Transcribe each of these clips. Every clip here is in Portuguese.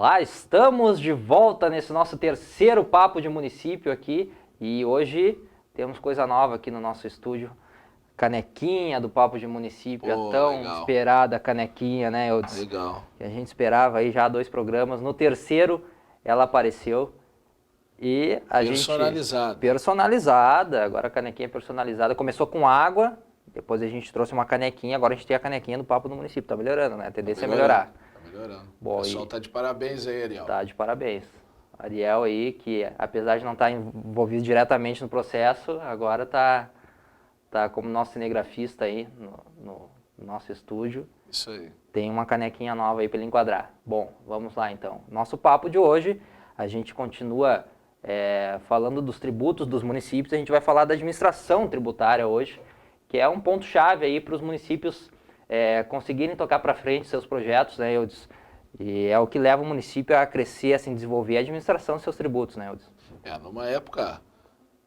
Olá, estamos de volta nesse nosso terceiro papo de município aqui e hoje temos coisa nova aqui no nosso estúdio, canequinha do papo de município, a tão legal. esperada canequinha, né, Eudes? Legal. Que a gente esperava aí já há 2 programas, no terceiro ela apareceu e a gente... Personalizada, agora a canequinha é personalizada, começou com água, depois a gente trouxe uma canequinha, agora a gente tem a canequinha do papo do município, tá melhorando, né? A tendência é melhorar. Melhorando. Bom, o pessoal tá de parabéns aí, Ariel. Tá de parabéns. Ariel aí, que apesar de não estar envolvido diretamente no processo, agora tá como nosso cinegrafista aí no nosso estúdio. Isso aí. Tem uma canequinha nova aí para ele enquadrar. Bom, vamos lá então. Nosso papo de hoje, a gente continua falando dos tributos dos municípios, a gente vai falar da administração tributária hoje, que é um ponto-chave aí para os municípios conseguirem tocar para frente seus projetos, né, Eudes? E é o que leva o município a crescer, a se desenvolver a administração dos seus tributos, né, Eudes? Numa época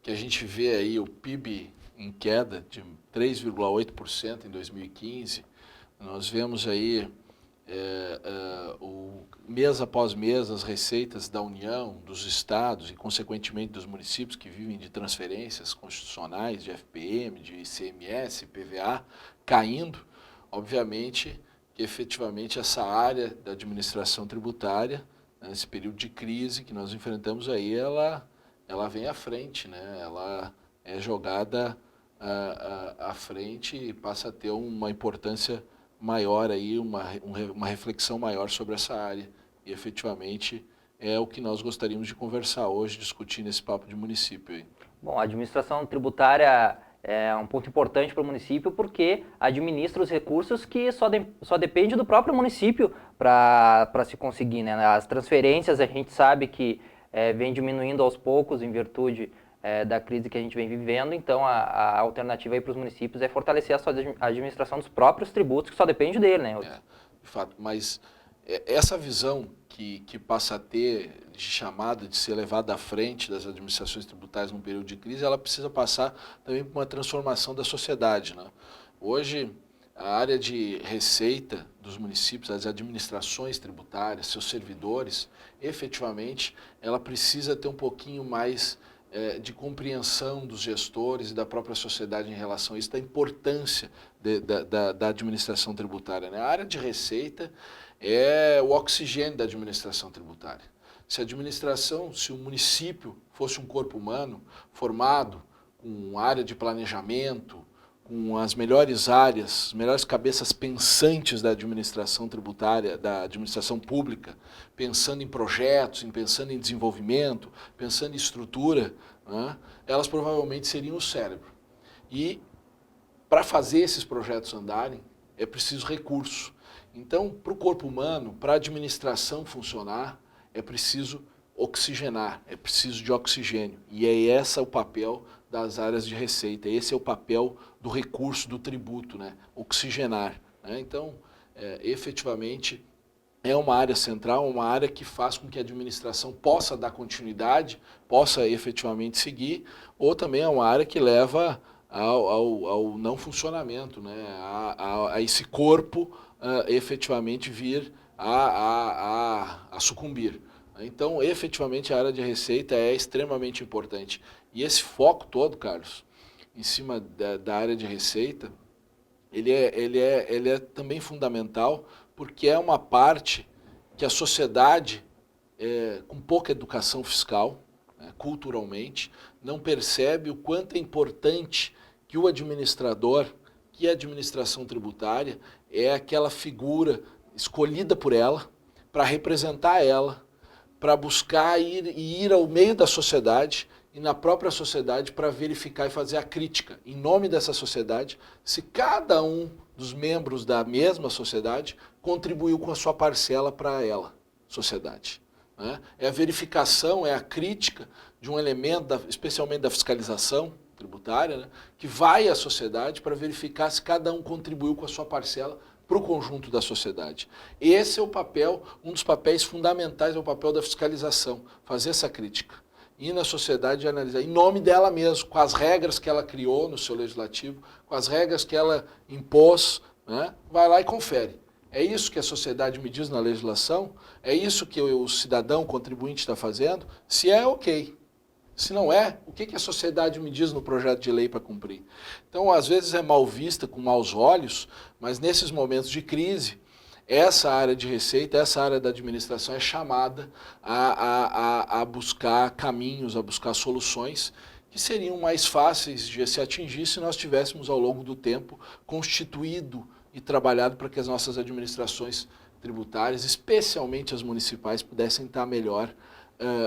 que a gente vê aí o PIB em queda de 3,8% em 2015, nós vemos aí mês após mês as receitas da União, dos estados e consequentemente dos municípios que vivem de transferências constitucionais, de FPM, de ICMS, PVA, caindo. Obviamente que efetivamente essa área da administração tributária, nesse período de crise que nós enfrentamos aí, ela vem à frente, né? Ela é jogada à frente e passa a ter uma importância maior aí, uma reflexão maior sobre essa área. E efetivamente é o que nós gostaríamos de conversar hoje, discutir nesse papo de município aí. Bom, a administração tributária é um ponto importante para o município porque administra os recursos que só depende do próprio município para se conseguir, né? As transferências a gente sabe que vem diminuindo aos poucos em virtude da crise que a gente vem vivendo, então a alternativa aí para os municípios é fortalecer a sua administração dos próprios tributos, que só depende dele, né? De fato, mas essa visão que passa a ter de chamada de ser levada à frente das administrações tributárias num período de crise, ela precisa passar também por uma transformação da sociedade, né? Hoje, a área de receita dos municípios, as administrações tributárias, seus servidores, efetivamente, ela precisa ter um pouquinho mais de compreensão dos gestores e da própria sociedade em relação a isso, da importância da administração tributária, né? A área de receita é o oxigênio da administração tributária. Se o município fosse um corpo humano formado com área de planejamento, com as melhores áreas, as melhores cabeças pensantes da administração tributária, da administração pública, pensando em projetos, pensando em desenvolvimento, pensando em estrutura, né, elas provavelmente seriam o cérebro. E para fazer esses projetos andarem, é preciso recurso. Então, para o corpo humano, para a administração funcionar, é preciso oxigenar, é preciso de oxigênio. E é esse o papel das áreas de receita, esse é o papel do recurso, do tributo, né? Oxigenar, né? Então, efetivamente, é uma área central, uma área que faz com que a administração possa dar continuidade, possa efetivamente seguir, ou também é uma área que leva ao não funcionamento, né? a esse corpo efetivamente vir a sucumbir. Então, efetivamente, a área de receita é extremamente importante. E esse foco todo, Carlos, em cima da área de receita, ele é também fundamental porque é uma parte que a sociedade, com pouca educação fiscal, né, culturalmente, não percebe o quanto é importante que o administrador, que a administração tributária é aquela figura escolhida por ela, para representar ela, para buscar ir ao meio da sociedade e na própria sociedade para verificar e fazer a crítica, em nome dessa sociedade, se cada um dos membros da mesma sociedade contribuiu com a sua parcela para ela, sociedade. Né? É a verificação, é a crítica de um elemento, especialmente da fiscalização tributária, né, que vai à sociedade para verificar se cada um contribuiu com a sua parcela para o conjunto da sociedade. Esse é o papel, um dos papéis fundamentais é o papel da fiscalização, fazer essa crítica. Ir na sociedade e analisar, em nome dela mesmo, com as regras que ela criou no seu legislativo, com as regras que ela impôs, né, vai lá e confere. É isso que a sociedade me diz na legislação? É isso que o cidadão contribuinte está fazendo? Se é, ok. Se não é, o que a sociedade me diz no projeto de lei para cumprir? Então, às vezes é mal vista, com maus olhos, mas nesses momentos de crise, essa área de receita, essa área da administração é chamada a buscar caminhos, a buscar soluções que seriam mais fáceis de se atingir se nós tivéssemos ao longo do tempo constituído e trabalhado para que as nossas administrações tributárias, especialmente as municipais, pudessem estar melhor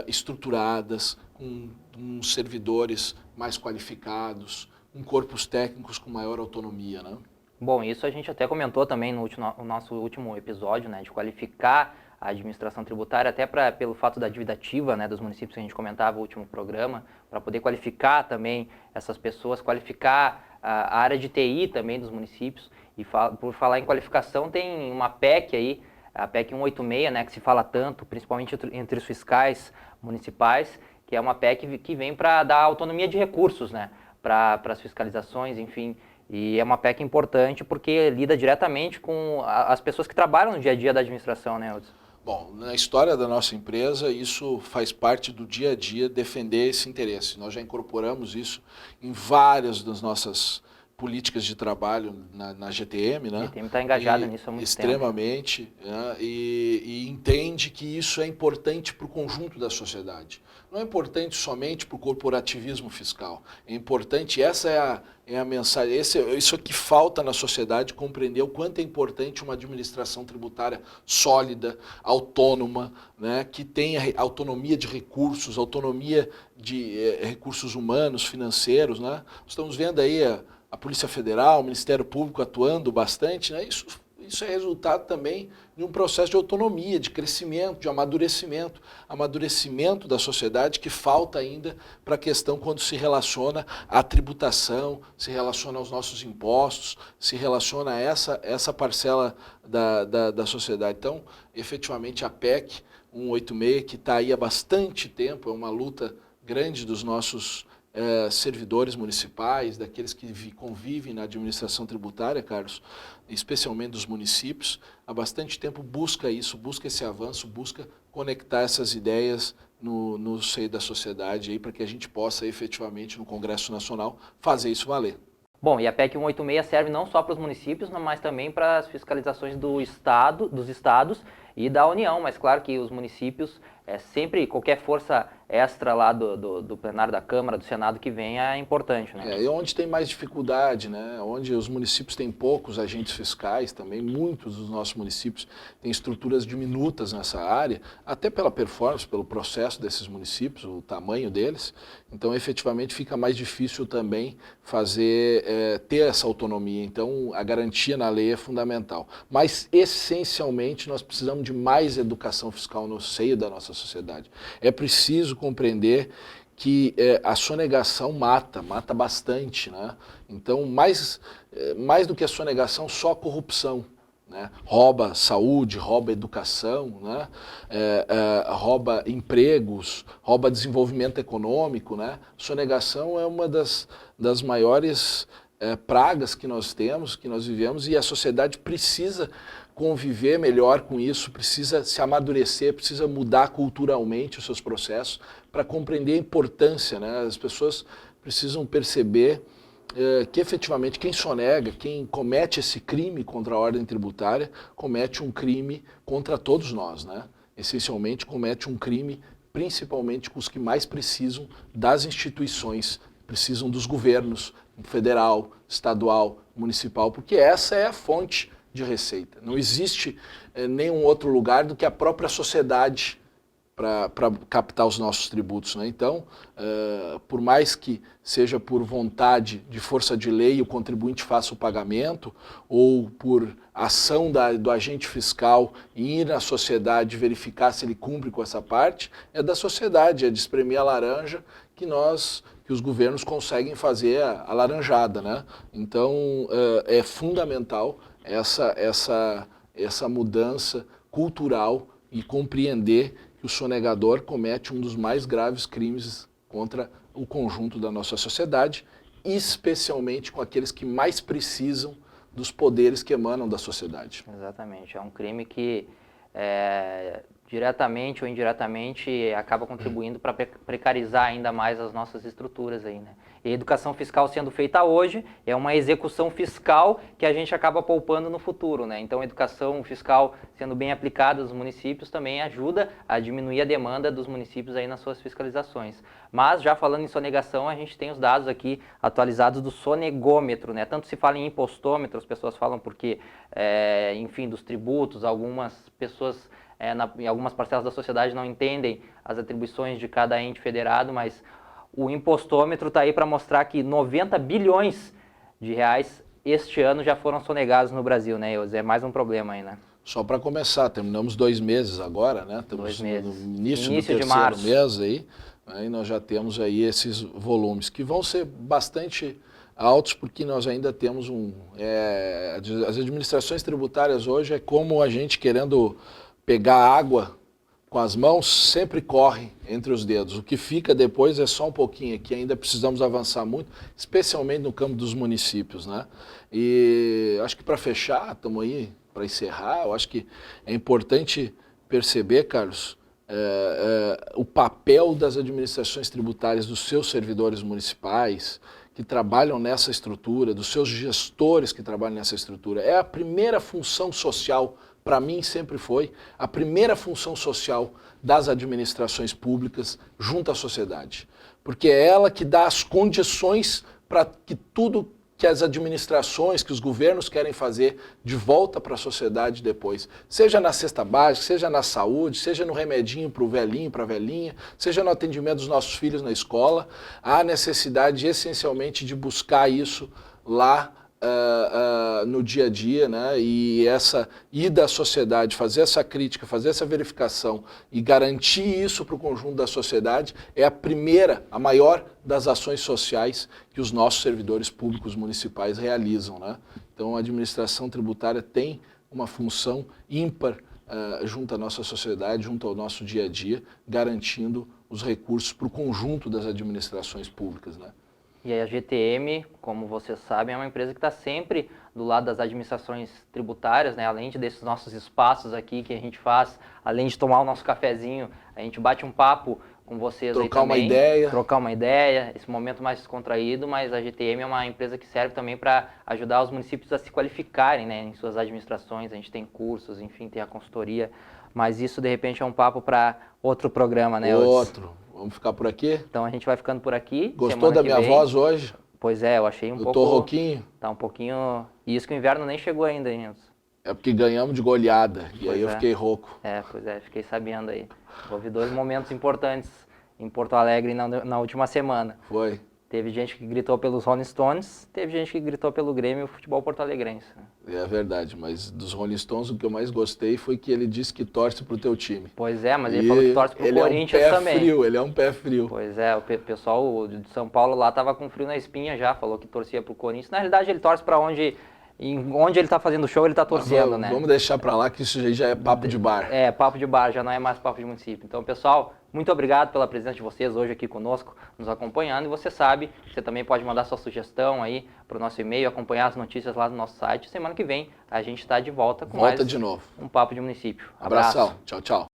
estruturadas, com servidores mais qualificados, com corpos técnicos com maior autonomia, né? Bom, isso a gente até comentou também no nosso último episódio, né, de qualificar a administração tributária, até pelo fato da dívida ativa, né, dos municípios que a gente comentava no último programa, para poder qualificar também essas pessoas, qualificar a área de TI também dos municípios. E por falar em qualificação, tem uma PEC aí, a PEC 186, né, que se fala tanto, principalmente entre os fiscais municipais, que é uma PEC que vem para dar autonomia de recursos, né, para as fiscalizações, enfim. E é uma PEC importante porque lida diretamente com as pessoas que trabalham no dia a dia da administração, né, Hudson? Bom, na história da nossa empresa, isso faz parte do dia a dia, defender esse interesse. Nós já incorporamos isso em várias das nossas políticas de trabalho na GTM, né? A GTM está engajada nisso há muito extremamente, tempo. Né? E entende que isso é importante para o conjunto da sociedade. Não é importante somente para o corporativismo fiscal. É importante, essa é a mensagem, isso é que falta na sociedade, compreender o quanto é importante uma administração tributária sólida, autônoma, né? Que tenha autonomia de recursos, autonomia de recursos humanos, financeiros, né? Estamos vendo aí a Polícia Federal, o Ministério Público atuando bastante, né? Isso é resultado também de um processo de autonomia, de crescimento, de amadurecimento da sociedade que falta ainda para a questão quando se relaciona à tributação, se relaciona aos nossos impostos, se relaciona a essa parcela da sociedade. Então, efetivamente, a PEC 186, que está aí há bastante tempo, é uma luta grande dos nossos servidores municipais, daqueles que convivem na administração tributária, Carlos, especialmente dos municípios, há bastante tempo busca isso, busca esse avanço, busca conectar essas ideias no seio da sociedade para que a gente possa efetivamente no Congresso Nacional fazer isso valer. Bom, e a PEC 186 serve não só para os municípios, mas também para as fiscalizações dos estados e da União, mas claro que os municípios, sempre qualquer força extra lá do plenário da Câmara, do Senado que venha é importante, né? E onde tem mais dificuldade, né? Onde os municípios têm poucos agentes fiscais também, muitos dos nossos municípios têm estruturas diminutas nessa área, até pela performance, pelo processo desses municípios, o tamanho deles, então efetivamente fica mais difícil também ter essa autonomia, então a garantia na lei é fundamental. Mas essencialmente nós precisamos de mais educação fiscal no seio da nossa sociedade. É preciso compreender que a sonegação mata bastante, né? Então, mais do que a sonegação, só a corrupção, né? Rouba saúde, rouba educação, né? Rouba empregos, rouba desenvolvimento econômico, né? Sonegação é uma das maiores pragas que nós temos, que nós vivemos, e a sociedade precisa conviver melhor com isso, precisa se amadurecer, precisa mudar culturalmente os seus processos para compreender a importância, né? As pessoas precisam perceber que efetivamente quem sonega, quem comete esse crime contra a ordem tributária, comete um crime contra todos nós, né? Essencialmente comete um crime principalmente com os que mais precisam das instituições, precisam dos governos federal, estadual, municipal, porque essa é a fonte de receita. Não existe nenhum outro lugar do que a própria sociedade para captar os nossos tributos, né? Então, por mais que seja por vontade de força de lei o contribuinte faça o pagamento, ou por ação do agente fiscal em ir na sociedade verificar se ele cumpre com essa parte, é da sociedade, é de espremer a laranja que os governos conseguem fazer a laranjada, né? Então, é fundamental essa mudança cultural e compreender que o sonegador comete um dos mais graves crimes contra o conjunto da nossa sociedade, especialmente com aqueles que mais precisam dos poderes que emanam da sociedade. Exatamente, é um crime que diretamente ou indiretamente acaba contribuindo para precarizar ainda mais as nossas estruturas aí, né? E a educação fiscal sendo feita hoje é uma execução fiscal que a gente acaba poupando no futuro, né? Então a educação fiscal sendo bem aplicada nos municípios também ajuda a diminuir a demanda dos municípios aí nas suas fiscalizações. Mas já falando em sonegação, a gente tem os dados aqui atualizados do sonegômetro, né? Tanto se fala em impostômetro, as pessoas falam porque, enfim, dos tributos, algumas pessoas em algumas parcelas da sociedade não entendem as atribuições de cada ente federado, mas o impostômetro está aí para mostrar que 90 bilhões de reais este ano já foram sonegados no Brasil, né, Eusé? É mais um problema aí, né? Só para começar, terminamos 2 meses agora, né? Estamos 2 meses. no início do de terceiro março. mês aí, né? E nós já temos aí esses volumes que vão ser bastante altos, porque nós ainda temos as administrações tributárias hoje é como a gente querendo pegar água com as mãos, sempre corre entre os dedos. O que fica depois é só um pouquinho aqui, ainda precisamos avançar muito, especialmente no campo dos municípios, né? E acho que para fechar, estamos aí para encerrar, eu acho que é importante perceber, Carlos, o papel das administrações tributárias, dos seus servidores municipais, que trabalham nessa estrutura, dos seus gestores que trabalham nessa estrutura. É a primeira função social, para mim sempre foi, a primeira função social das administrações públicas junto à sociedade. Porque é ela que dá as condições para que tudo que as administrações, que os governos querem fazer de volta para a sociedade depois. Seja na cesta básica, seja na saúde, seja no remedinho para o velhinho, para a velhinha, seja no atendimento dos nossos filhos na escola, há necessidade essencialmente de buscar isso lá no dia a dia, né? E essa ida à sociedade, fazer essa crítica, fazer essa verificação e garantir isso para o conjunto da sociedade é a primeira, a maior das ações sociais que os nossos servidores públicos municipais realizam, né? Então a administração tributária tem uma função ímpar junto à nossa sociedade, junto ao nosso dia a dia, garantindo os recursos para o conjunto das administrações públicas, né? E a GTM, como vocês sabem, é uma empresa que está sempre do lado das administrações tributárias, né? Além desses nossos espaços aqui que a gente faz, além de tomar o nosso cafezinho, a gente bate um papo com vocês aí também. Trocar uma ideia, esse momento mais descontraído, mas a GTM é uma empresa que serve também para ajudar os municípios a se qualificarem, né, em suas administrações. A gente tem cursos, enfim, tem a consultoria, mas isso de repente é um papo para outro programa, né? Outro. Vamos ficar por aqui? Então a gente vai ficando por aqui. Gostou da minha voz hoje? Pois é, eu achei um pouco... Eu tô rouquinho? Tá um pouquinho... E isso que o inverno nem chegou ainda, hein, Nilson? É porque ganhamos de goleada, e aí eu fiquei rouco. Pois é, fiquei sabendo aí. Houve 2 momentos importantes em Porto Alegre na última semana. Foi. Teve gente que gritou pelos Rolling Stones, teve gente que gritou pelo Grêmio e o futebol porto-alegrense. É verdade, mas dos Rolling Stones o que eu mais gostei foi que ele disse que torce pro teu time. Pois é, mas ele falou que torce pro Corinthians também. Ele é um pé frio. Pois é, o pessoal de São Paulo lá tava com frio na espinha já, falou que torcia pro Corinthians. Na realidade ele torce para onde ele tá fazendo show, ele tá torcendo, né? Vamos deixar para lá que isso já é papo de bar. É, papo de bar, já não é mais papo de município. Então, pessoal, muito obrigado pela presença de vocês hoje aqui conosco, nos acompanhando. E você sabe, você também pode mandar sua sugestão aí para o nosso e-mail, acompanhar as notícias lá no nosso site. Semana que vem a gente está de volta com mais de novo. Um papo de município. Abração. Tchau, tchau.